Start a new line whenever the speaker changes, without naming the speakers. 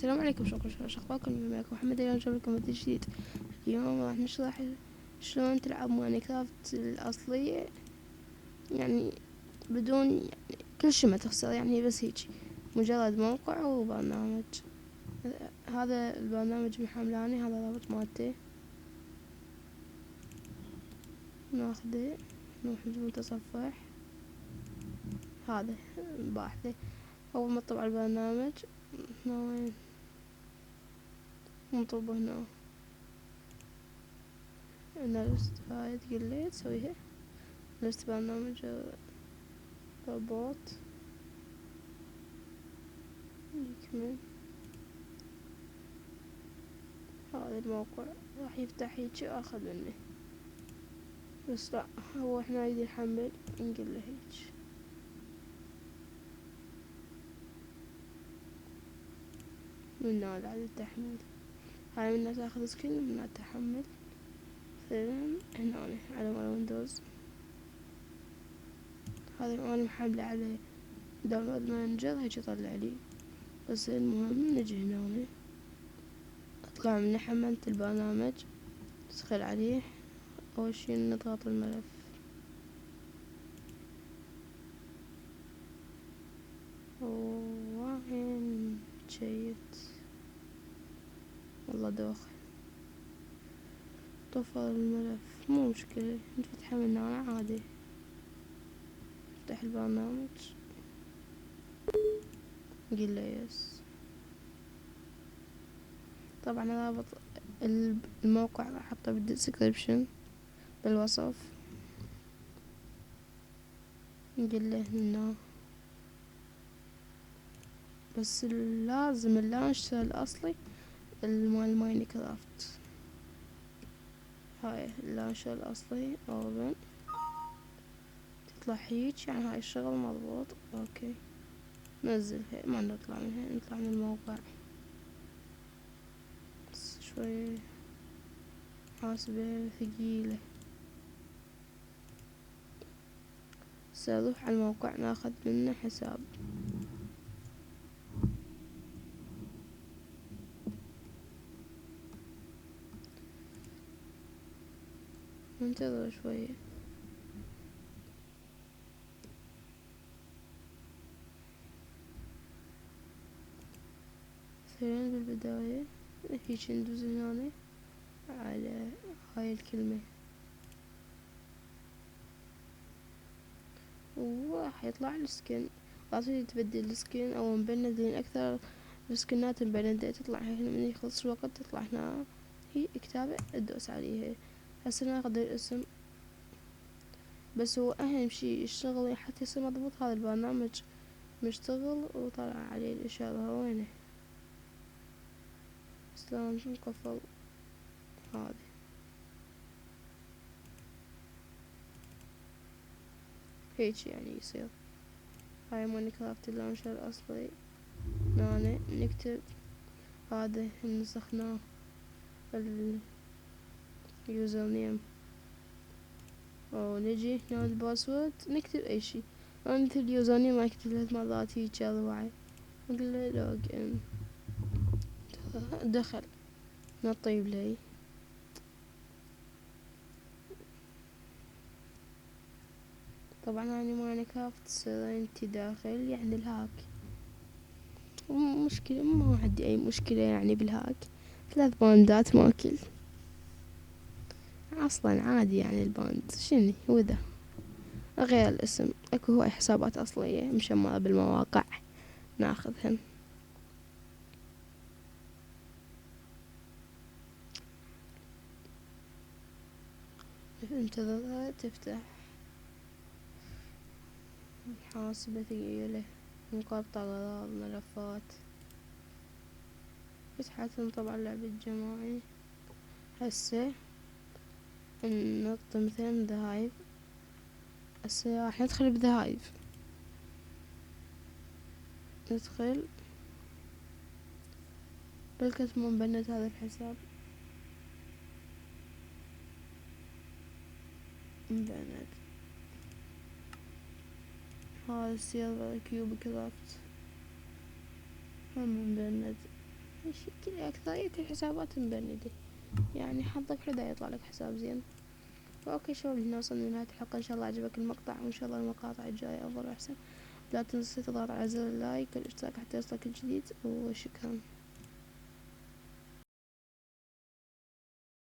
السلام عليكم، شو اخباركم؟ معكم محمد. اليوم جايب لكم فيديو جديد. اليوم راح نشرح شلون تلعب ماينكرافت الأصلية، يعني بدون كل شي ما تخسر، يعني بس هيك مجرد موقع وبرنامج. هذا البرنامج محملاني، هذا الرابط مالته، ناخذه نروح المتصفح. هذا باحثه. أول ما تطبع البرنامج هنا وين مطلوبه هنا نرست، هاي تقلي تسويها نرست برنامج روبوت يكمل. هذا الموقع راح يفتح هيجي اخذ منه، بس لا هو احنا نريد نحمل نقول له هيج من هنا بعد التحميل. هاي منها تاخذ سكرين ومنها تحمل. مثلا هنا على مال ويندوز، هذا انا محمله على داونلود مانجر هيجي يطلع لي. بس المهم نجي هنا، اطلع من حملت البرنامج، ادخل عليه. اول شي نضغط الملف، وين جيت والله دوخ طفى الملف، مو مشكلة نفتحه من هنا عادي. افتح البرنامج قل له يس. طبعا رابط الموقع راح احطه بالديسكريبشن بالوصف. قل له هنا بس لازم اللانشر الاصلي مال ماينكرافت. هاي اللانشر الاصلي اوبن، تطلع هيج، يعني هاي الشغل مضبوط. اوكي نزلها، ما نطلع منها، نطلع من الموقع. بس شوي حاسبة ثقيلة. سأروح على الموقع ناخذ منه حساب. ننتظر شوية. مثلا بالبداية هيج ندوز هنا على هاي الكلمة، وراح يطلع السكن. لازم تبدل السكن او مبند، لان اكثر السكنات مبندة. تطلع هنا من يخلص الوقت تطلع هنا هي كتابة تدوس عليها. هسه ناخذ الاسم، بس هو اهم شي يشتغل حتى يصير مضبوط. هذا البرنامج مشتغل وطلع عليه الاشارة وينه، بس لازم نقفل هذه. هيك يعني يصير. هاي ماينكرافت اللانشر الاصلي. هنا نكتب هذا نسخناه اليوزر نيم، ونجي هنا الباسورد نكتب اي شي. انا مثل اليوزر نيم ما اكتب 3 مرات هيج اربعة، نقول له لوج ان. دخل نطيب لي. طبعا انا ماينكرافت سرنتي داخل يعني الهاك. مشكلة ما عندي اي مشكلة يعني بالهاك. 3 باندات ماكل اصلا عادي، يعني الباند شنو وذا غير الاسم. اكو هواي حسابات اصلية مشمرة بالمواقع ناخذهن. انتظرها تفتح. حاسبة ثقيلة، مقاطعة أغراض ملفات. فتحتهم طبعا لعبة جماعي. هسه ننط مثلا ذا هايف. هسه راح ندخل بذا هايف، ندخل بالكتم مبند هذا الحساب مبند. هذا السيرفر كيوب كرافت هم مبند. كل أكثرية الحسابات مبندة، يعني حظك حدا يطلع لك حساب زين. فأوكي شباب، هنا وصلنا لنهاية الحلقة. إن شاء الله عجبك المقطع، وإن شاء الله المقاطع الجاية أفضل وأحسن. لا تنسى تضغط على زر اللايك والاشتراك حتى يوصلك الجديد، وشكرا.